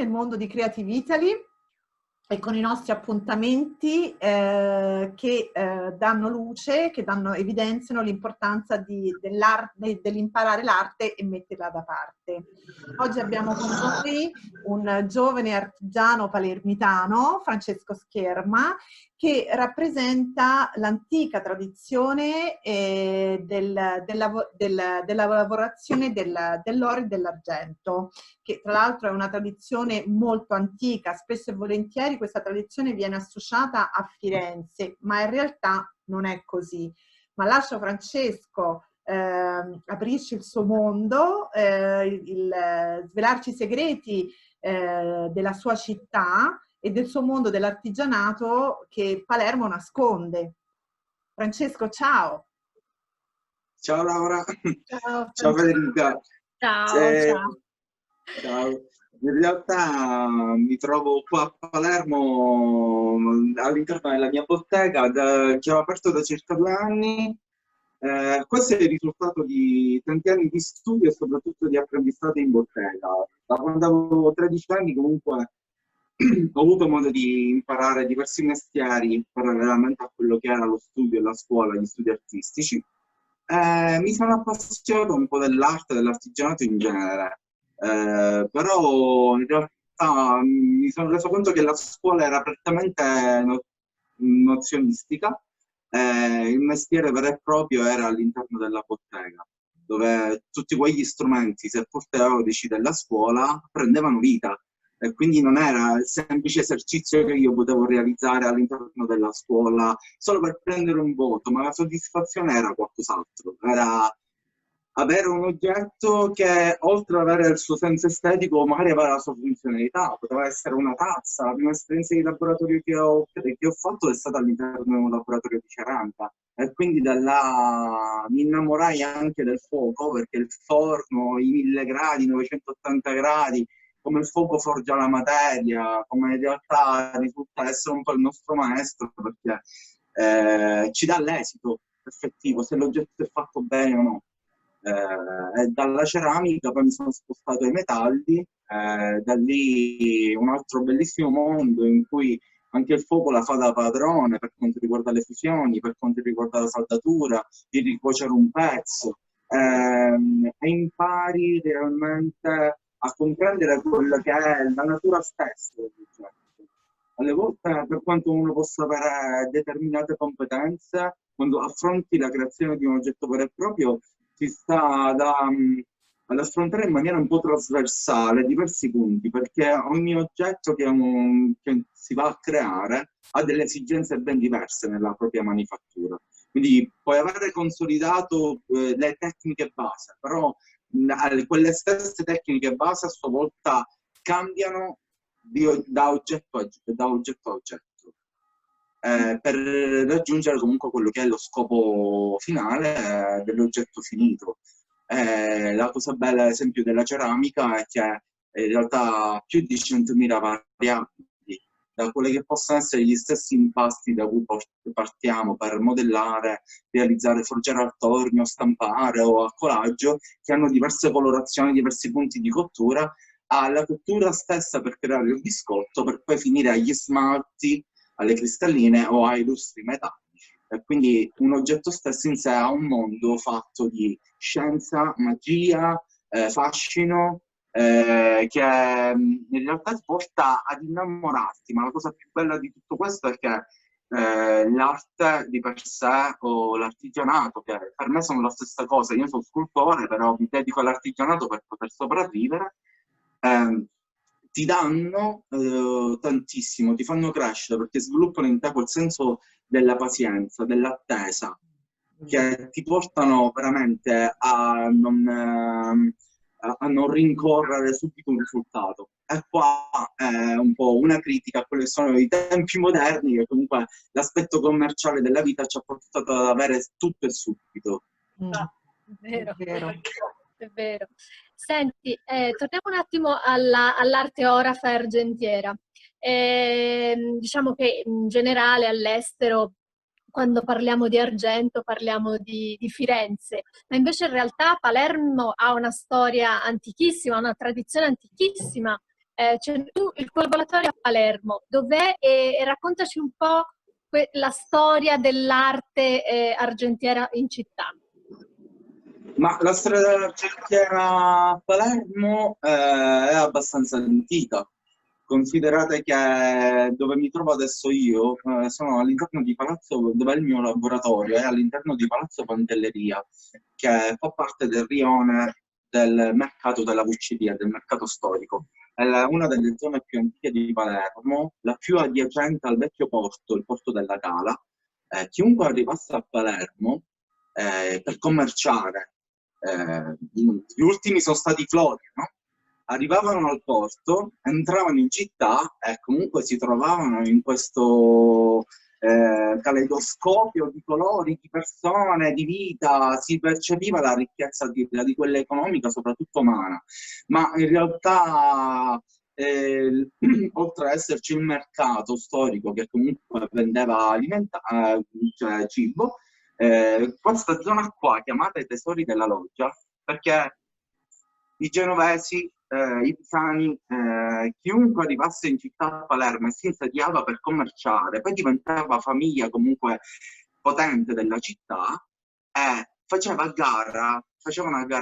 nel mondo di Creative Italy e con i nostri appuntamenti che danno luce, che evidenziano l'importanza dell'imparare l'arte e metterla da parte. Oggi abbiamo con noi un giovane artigiano palermitano, Francesco Scherma, che rappresenta l'antica tradizione della lavorazione dell'oro e dell'argento, che tra l'altro è una tradizione molto antica. Spesso e volentieri questa tradizione viene associata a Firenze, ma in realtà non è così. Ma lascio Francesco aprirci il suo mondo, svelarci i segreti della sua città e del suo mondo dell'artigianato che Palermo nasconde. Francesco, ciao! Ciao Laura! Ciao, Ciao Federica! Ciao, ciao! Ciao! In realtà mi trovo qua a Palermo all'interno della mia bottega che ho aperto da circa 2 anni. Questo è il risultato di tanti anni di studio e soprattutto di apprendistato in bottega. Da quando avevo 13 anni comunque ho avuto modo di imparare diversi mestieri parallelamente a quello che era lo studio e la scuola, gli studi artistici. Mi sono appassionato un po' dell'arte e dell'artigianato in genere, però in realtà mi sono reso conto che la scuola era prettamente nozionistica, il mestiere vero e proprio era all'interno della bottega, dove tutti quegli strumenti, seppur teorici della scuola, prendevano vita. E quindi non era il semplice esercizio che io potevo realizzare all'interno della scuola solo per prendere un voto, ma la soddisfazione era qualcos'altro. Era avere un oggetto che, oltre ad avere il suo senso estetico, magari aveva la sua funzionalità. Poteva essere una tazza. La prima esperienza di laboratorio che ho fatto è stata all'interno di un laboratorio di ceramica. E quindi da là mi innamorai anche del fuoco, perché il forno, i 1000 gradi, 980 gradi, come il fuoco forgia la materia, come in realtà risulta essere un po' il nostro maestro, perché ci dà l'esito effettivo, se l'oggetto è fatto bene o no. E dalla ceramica poi mi sono spostato ai metalli, da lì un altro bellissimo mondo in cui anche il fuoco la fa da padrone per quanto riguarda le fusioni, per quanto riguarda la saldatura, di ricuocere un pezzo, e impari realmente a comprendere quello che è la natura stessa dell'oggetto. Alle volte, per quanto uno possa avere determinate competenze, quando affronti la creazione di un oggetto vero e proprio, si sta ad affrontare in maniera un po' trasversale diversi punti, perché ogni oggetto che si va a creare ha delle esigenze ben diverse nella propria manifattura. Quindi puoi avere consolidato le tecniche base, però quelle stesse tecniche base a sua volta cambiano da oggetto a oggetto. Per raggiungere comunque quello che è lo scopo finale dell'oggetto finito. La cosa bella, ad esempio, della ceramica è che in realtà ha più di 100.000 variabili, da quelli che possono essere gli stessi impasti da cui partiamo per modellare, realizzare, forgiare al tornio, stampare o a collaggio, che hanno diverse colorazioni, diversi punti di cottura, alla cottura stessa per creare il biscotto, per poi finire agli smalti, alle cristalline o ai lustri metallici. E quindi un oggetto stesso in sé ha un mondo fatto di scienza, magia, fascino, che in realtà ti porta ad innamorarti. Ma la cosa più bella di tutto questo è che l'arte di per sé o l'artigianato, che per me sono la stessa cosa, io sono scultore, però mi dedico all'artigianato per poter sopravvivere, ti danno tantissimo, ti fanno crescere perché sviluppano in te quel senso della pazienza, dell'attesa, che ti portano veramente a non rincorrere subito un risultato. E qua è un po' una critica a quelli che sono i tempi moderni, che comunque l'aspetto commerciale della vita ci ha portato ad avere tutto e subito. Vero. È vero. Senti, torniamo un attimo all'arte orafa e argentiera. Diciamo che in generale all'estero, quando parliamo di argento, parliamo di Firenze, ma invece in realtà Palermo ha una storia antichissima, una tradizione antichissima il tuo laboratorio a Palermo, dov'è? E raccontaci un po' la storia dell'arte argentiera in città. Ma la storia dell'argentiera a Palermo è abbastanza antica. Considerate che dove mi trovo adesso io, sono all'interno di Palazzo, dove è il mio laboratorio, è all'interno di Palazzo Pantelleria, che fa parte del rione del mercato della Vucciria, del mercato storico. È una delle zone più antiche di Palermo, la più adiacente al vecchio porto, il porto della Cala. Chiunque arrivasse a Palermo per commerciare, gli ultimi sono stati Flori, no? Arrivavano al porto, entravano in città e comunque si trovavano in questo caleidoscopio di colori, di persone, di vita, si percepiva la ricchezza di quella economica, soprattutto umana. Ma in realtà, oltre ad esserci il mercato storico che comunque vendeva cioè cibo, questa zona qua, chiamata i Tesori della Loggia, perché i genovesi, i pisani, chiunque arrivasse in città a Palermo e si insediava per commerciare, poi diventava famiglia comunque potente della città e facevano a gara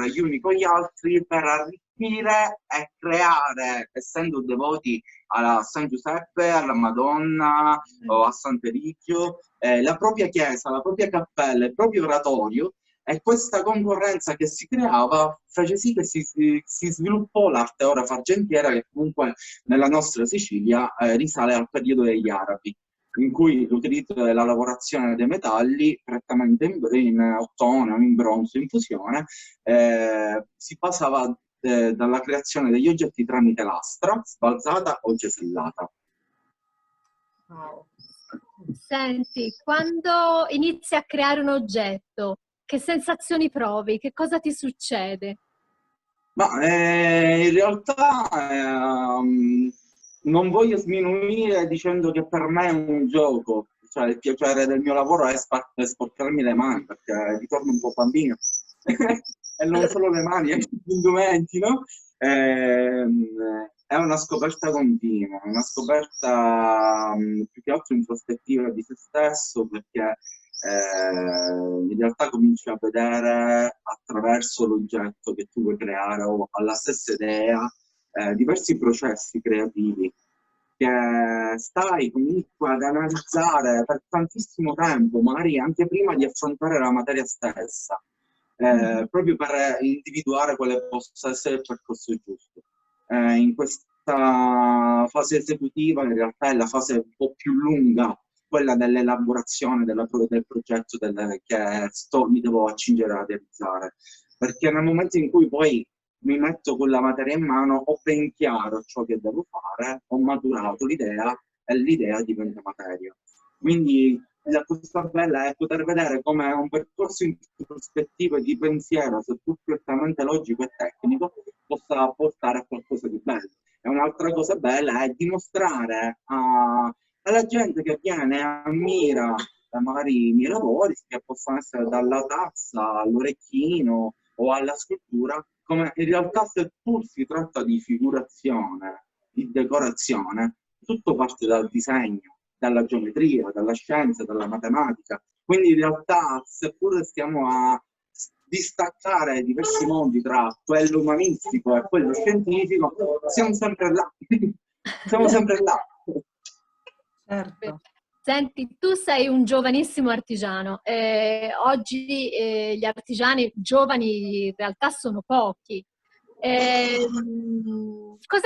gli uni con gli altri per arricchire e creare, essendo devoti a San Giuseppe, alla Madonna o a Sant'Eligio, la propria chiesa, la propria cappella, il proprio oratorio. E questa concorrenza che si creava fece sì che si sviluppò l'arte orafa argentiera, che comunque nella nostra Sicilia risale al periodo degli Arabi, in cui l'utilizzo della lavorazione dei metalli, prettamente in ottone o in bronzo, in fusione, si passava dalla creazione degli oggetti tramite lastra, sbalzata o gesellata. Wow. Senti, quando inizi a creare un oggetto, che sensazioni provi? Che cosa ti succede? Ma in realtà non voglio sminuire dicendo che per me è un gioco, cioè il piacere del mio lavoro è sporcarmi le mani, perché ritorno un po' bambino e non solo le mani, anche gli indumenti, no? È una scoperta continua, una scoperta più che altro introspettiva di se stesso, perché in realtà cominci a vedere attraverso l'oggetto che tu vuoi creare o alla stessa idea diversi processi creativi che stai comunque ad analizzare per tantissimo tempo, magari anche prima di affrontare la materia stessa, proprio per individuare quale possa essere il percorso giusto. In questa fase esecutiva in realtà è la fase un po' più lunga, quella dell'elaborazione del progetto che mi devo accingere a realizzare, perché nel momento in cui poi mi metto con la materia in mano ho ben chiaro ciò che devo fare, ho maturato l'idea e l'idea diventa materia. Quindi la cosa bella è poter vedere come un percorso introspettivo e di pensiero, seppur prettamente logico e tecnico, possa portare a qualcosa di bello. E un'altra cosa bella è dimostrare alla gente che viene e ammira magari i miei lavori, che possono essere dalla tazza all'orecchino o alla scultura, come in realtà seppur si tratta di figurazione, di decorazione, tutto parte dal disegno, dalla geometria, dalla scienza, dalla matematica. Quindi in realtà seppur stiamo a distaccare diversi mondi tra quello umanistico e quello scientifico, siamo sempre là. Siamo sempre là. Certo. Senti, tu sei un giovanissimo artigiano. Oggi gli artigiani giovani in realtà sono pochi. Cos'è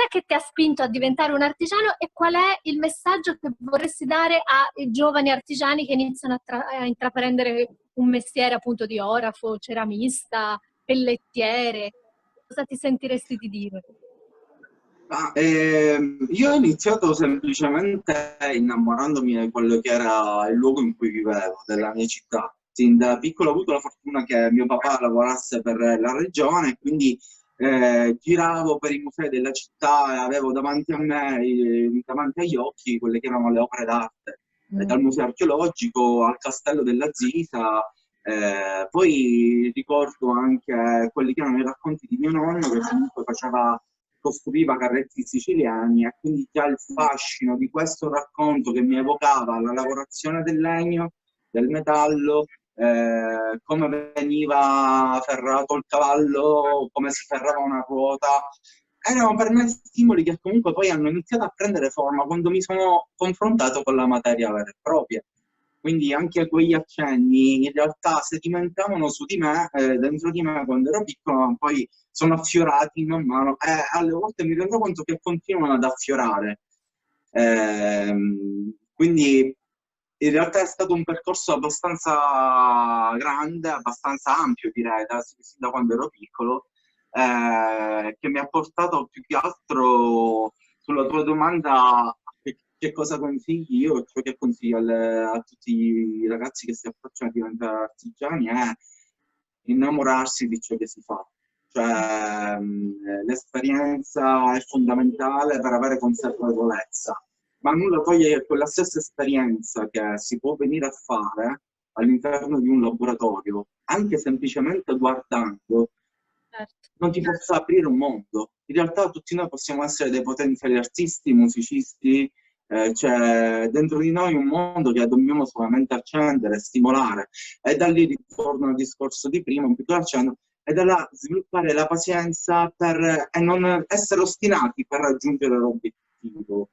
che ti ha spinto a diventare un artigiano e qual è il messaggio che vorresti dare ai giovani artigiani che iniziano a intraprendere un mestiere appunto di orafo, ceramista, pellettiere? Cosa ti sentiresti di dire? Io ho iniziato semplicemente innamorandomi di quello che era il luogo in cui vivevo, della mia città. Sin da piccolo ho avuto la fortuna che mio papà lavorasse per la regione, quindi giravo per i musei della città e avevo davanti a me, davanti agli occhi, quelle che erano le opere d'arte, dal museo archeologico al castello della Zisa. Poi ricordo anche quelli che erano i racconti di mio nonno, che comunque faceva costruiva carretti siciliani, e quindi già il fascino di questo racconto che mi evocava la lavorazione del legno, del metallo, come veniva ferrato il cavallo, come si ferrava una ruota, erano per me stimoli che comunque poi hanno iniziato a prendere forma quando mi sono confrontato con la materia vera e propria. Quindi anche quegli accenni in realtà sedimentavano su di me, dentro di me quando ero piccolo, ma poi sono affiorati man mano e alle volte mi rendo conto che continuano ad affiorare. Quindi in realtà è stato un percorso abbastanza grande, abbastanza ampio direi, da quando ero piccolo, che mi ha portato più che altro sulla tua domanda che cosa consigli io, ciò che consiglio a tutti i ragazzi che si approcciano a diventare artigiani è innamorarsi di ciò che si fa. Cioè, l'esperienza è fondamentale per avere consapevolezza, ma nulla toglie che quella stessa esperienza che si può venire a fare all'interno di un laboratorio, anche semplicemente guardando, non ti possa aprire un mondo. In realtà tutti noi possiamo essere dei potenziali artisti, musicisti, c'è dentro di noi un mondo che dobbiamo solamente accendere, stimolare, e da lì ritorno al discorso di prima, un piccolo accenno, e da là sviluppare la pazienza e non essere ostinati per raggiungere l'obiettivo.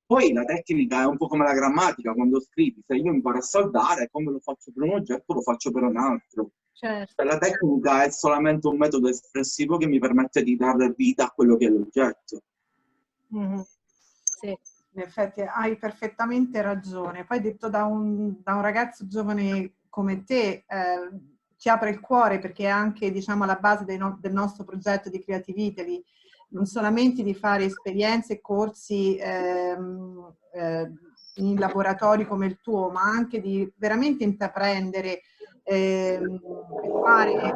Poi la tecnica è un po' come la grammatica, quando scrivi, se io imparo a saldare, come lo faccio per un oggetto, lo faccio per un altro. Certo. La tecnica è solamente un metodo espressivo che mi permette di dare vita a quello che è l'oggetto. Sì. In effetti hai perfettamente ragione. Poi detto da un ragazzo giovane come te, ci apre il cuore, perché è anche, diciamo, alla base del nostro progetto di Creative Italy, non solamente di fare esperienze e corsi in laboratori come il tuo, ma anche di veramente intraprendere fare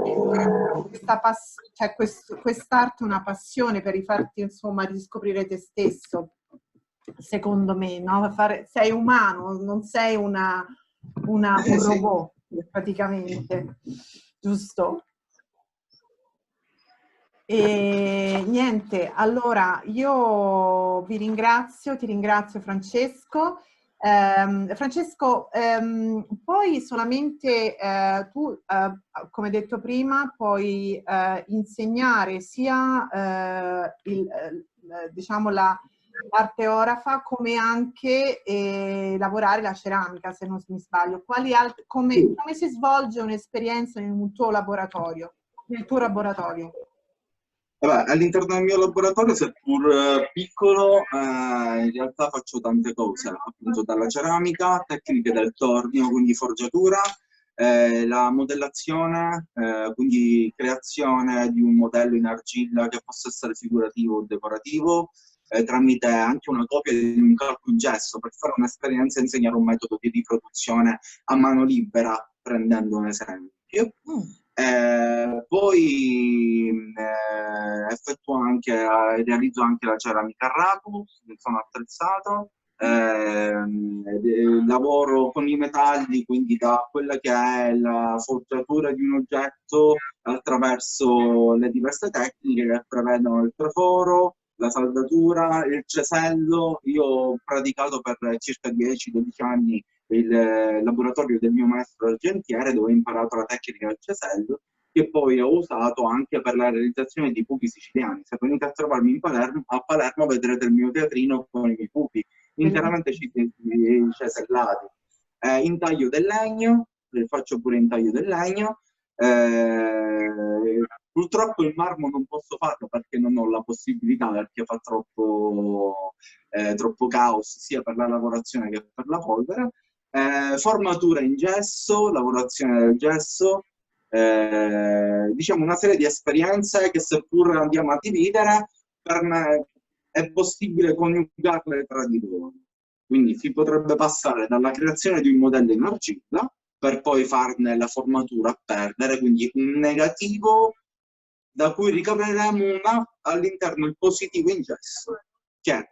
quest'arte una passione per rifarti, insomma, riscoprire te stesso, secondo me, no? Sei umano, non sei un robot, praticamente, giusto? E niente, allora io vi ringrazio, ti ringrazio Francesco. Francesco, poi solamente tu, come detto prima, puoi insegnare sia diciamo l'arte orafa, come anche lavorare la ceramica, se non mi sbaglio. Come si svolge un'esperienza in un tuo laboratorio, nel tuo laboratorio? Vabbè, all'interno del mio laboratorio, seppur piccolo, in realtà faccio tante cose, appunto dalla ceramica, tecniche del tornio, quindi forgiatura, la modellazione, quindi creazione di un modello in argilla che possa essere figurativo o decorativo, tramite anche una copia di un calco in gesso, per fare un'esperienza e insegnare un metodo di riproduzione a mano libera, prendendo un esempio. Poi realizzo anche la ceramica a raku, sono attrezzato, lavoro con i metalli, quindi da quella che è la forgiatura di un oggetto attraverso le diverse tecniche che prevedono il traforo, la saldatura, il cesello. Io ho praticato per circa 10-12 anni il laboratorio del mio maestro argentiere, dove ho imparato la tecnica del cesello, che poi ho usato anche per la realizzazione di pupi siciliani. Se venite a trovarmi a Palermo vedrete il mio teatrino con i miei pupi interamente cesellati. In taglio del legno, faccio pure in taglio del legno. Purtroppo il marmo non posso farlo perché non ho la possibilità, perché fa troppo caos sia per la lavorazione che per la polvere. Formatura in gesso, lavorazione del gesso, diciamo una serie di esperienze che, seppur andiamo a dividere, per me è possibile coniugarle tra di loro. Quindi si potrebbe passare dalla creazione di un modello in argilla per poi farne la formatura a perdere, quindi un negativo da cui ricaveremo all'interno il positivo in gesso, che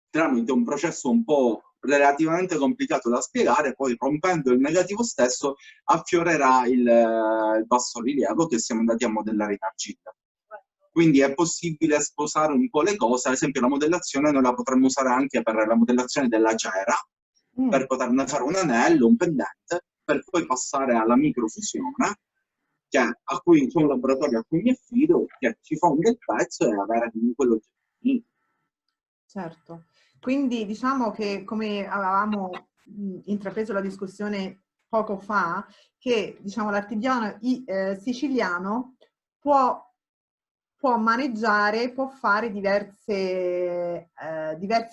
tramite un processo un po' relativamente complicato da spiegare, poi rompendo il negativo stesso affiorerà il basso rilievo che siamo andati a modellare in argilla. quindi è possibile sposare un po' le cose. Ad esempio la modellazione noi la potremmo usare anche per la modellazione della cera, per poterne fare un anello, un pendente, per poi passare alla microfusione, a cui c'è un laboratorio a cui mi affido, che ci fonde il pezzo e avere comunque l'oggetto. Certo, quindi diciamo che come avevamo intrapreso la discussione poco fa, che diciamo l'artigiano siciliano può maneggiare, può fare diversi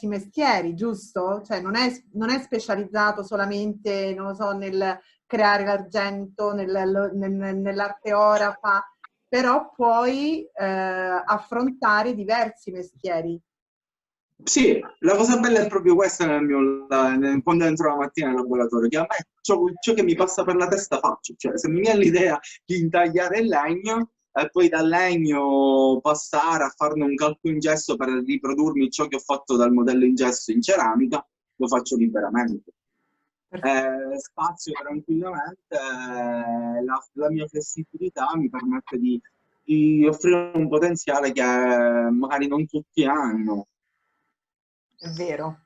mestieri, giusto? Cioè non è specializzato solamente, non lo so, nel creare l'argento, nell'arte orafa, però puoi affrontare diversi mestieri. Sì, la cosa bella è proprio questa quando entro la mattina in laboratorio, che a me ciò che mi passa per la testa faccio, cioè se mi viene l'idea di intagliare il legno e poi dal legno passare a farne un calco in gesso per riprodurmi ciò che ho fatto dal modello in gesso in ceramica, lo faccio liberamente. Spazio tranquillamente, la mia flessibilità mi permette di offrire un potenziale che magari non tutti hanno. È vero.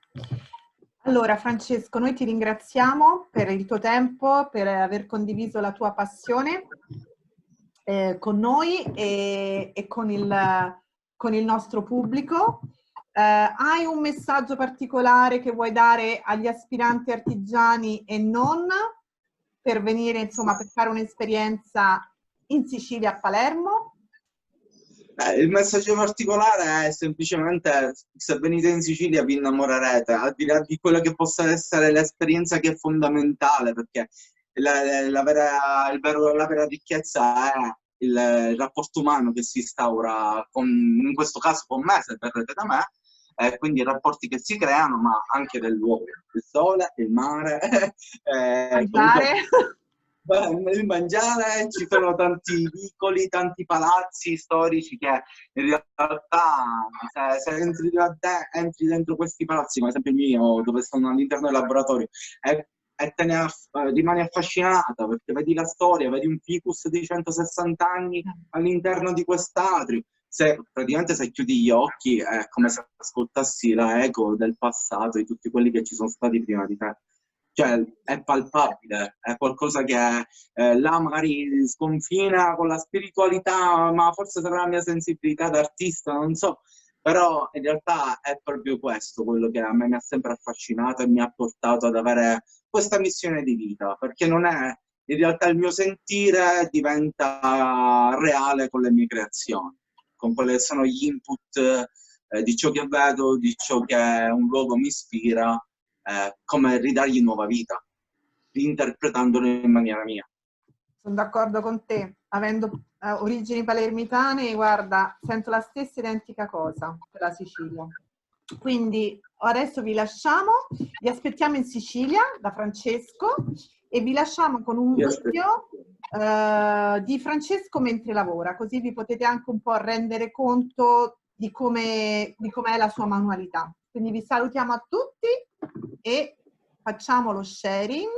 Allora Francesco, noi ti ringraziamo per il tuo tempo, per aver condiviso la tua passione con noi e con il nostro pubblico. Hai un messaggio particolare che vuoi dare agli aspiranti artigiani e non, per venire, insomma, per fare un'esperienza in Sicilia, a Palermo? Il messaggio particolare è semplicemente: se venite in Sicilia vi innamorerete, al di là di quello che possa essere l'esperienza, che è fondamentale, perché la vera ricchezza è il rapporto umano che si instaura, in questo caso con me, se verrete da me, quindi i rapporti che si creano, ma anche del luogo, il sole, il mare, Mangiare. il mangiare, ci sono tanti vicoli, tanti palazzi storici che in realtà se entri dentro questi palazzi, come esempio il mio, dove sono all'interno del laboratorio, e rimani affascinata, perché vedi la storia, vedi un ficus di 160 anni all'interno di quest'atrio. Praticamente se chiudi gli occhi è come se ascoltassi la eco del passato, di tutti quelli che ci sono stati prima di te. Cioè è palpabile, è qualcosa che là magari sconfina con la spiritualità, ma forse sarà la mia sensibilità d'artista, non so, però in realtà è proprio questo quello che a me mi ha sempre affascinato e mi ha portato ad avere questa missione di vita, perché non è, in realtà il mio sentire diventa reale con le mie creazioni, con quelli che sono gli input di ciò che vedo, di ciò che un luogo mi ispira. Come ridargli nuova vita, interpretandolo in maniera mia. Sono d'accordo con te, avendo origini palermitane, guarda, sento la stessa identica cosa per la Sicilia. Quindi adesso vi lasciamo, vi aspettiamo in Sicilia da Francesco e vi lasciamo con un video di Francesco mentre lavora, così vi potete anche un po' rendere conto di com'è la sua manualità. Quindi vi salutiamo a tutti e facciamo lo sharing.